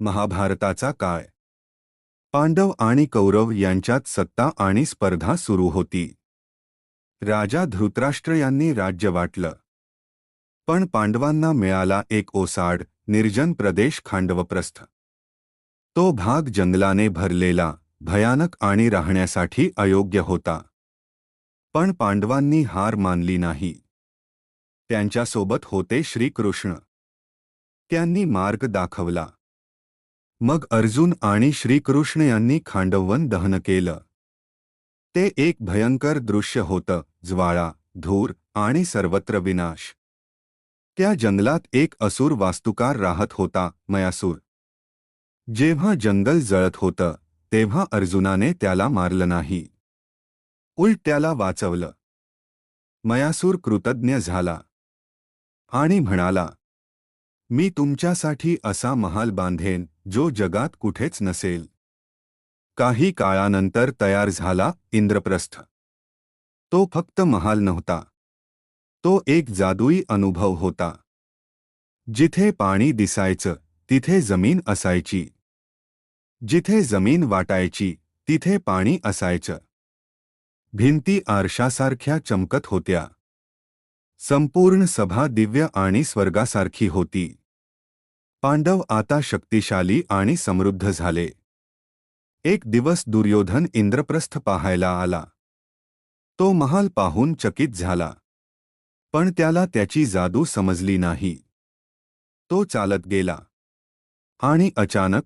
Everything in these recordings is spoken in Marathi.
महाभारताचा काळ. पांडव आणि कौरव यांच्यात सत्ता आणि स्पर्धा सुरू होती. राजा धृतराष्ट्र यांनी राज्य वाटलं. पण पांडवांना मिळाला एक ओसाड, निर्जन प्रदेश खांडवप्रस्थ. तो भाग जंगलाने भरलेला, भयानक आणि राहण्यासाठी अयोग्य होता. पण पांडवांनी हार मानली नाही. त्यांच्यासोबत होते श्रीकृष्ण. त्यांनी मार्ग दाखवला. मग अर्जुन आणि श्रीकृष्ण यांनी खांडववन दहन केलं. ते एक भयंकर दृश्य होतं, ज्वाळा, धूर आणि सर्वत्र विनाश. त्या जंगलात एक असुर वास्तुकार राहत होता, मयासूर. जेव्हा जंगल जळत होतं तेव्हा अर्जुनाने त्याला मारलं नाही, उलट त्याला वाचवलं. मयासूर कृतज्ञ झाला आणि म्हणाला, मी तुमच्यासाठी असा महाल बांधेन जो जगात कुठेच नसेल. काही काळानंतर तयार झाला इंद्रप्रस्थ. तो फक्त महाल नव्हता. तो एक जादुई अनुभव होता. जिथे पाणी दिसायचं तिथे जमीन असायची. जिथे जमीन वाटायची तिथे पाणी असायचं. भिंती आरशासारख्या चमकत होत्या. संपूर्ण सभा दिव्य आणि स्वर्गासारखी होती. पांडव आता शक्तिशाली आणि समृद्ध झाले. एक दिवस दुर्योधन इंद्रप्रस्थ पाहायला आला. तो महाल पाहून चकित झाला. पण त्याला त्याची जादू समजली नाही. तो चालत गेला आणि अचानक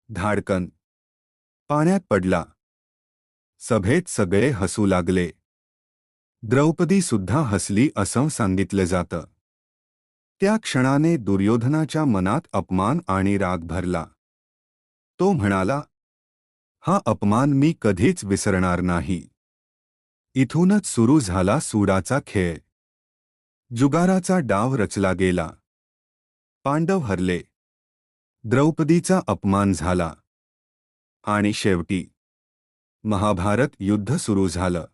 धाडकन पाण्यात पडला. सभेत सगळे हसू लागले. द्रौपदी सुद्धा हसली असं सांगितलं जातं. त्या क्षणाने दुर्योधनाच्या मनात अपमान आणि राग भरला. तो म्हणाला, हा अपमान मी कधीच विसरणार नाही. इथूनच सुरू झाला सूडाचा खेळ. जुगाराचा डाव रचला गेला. पांडव हरले. द्रौपदीचा अपमान झाला. आणि शेवटी महाभारत युद्ध सुरू झालं.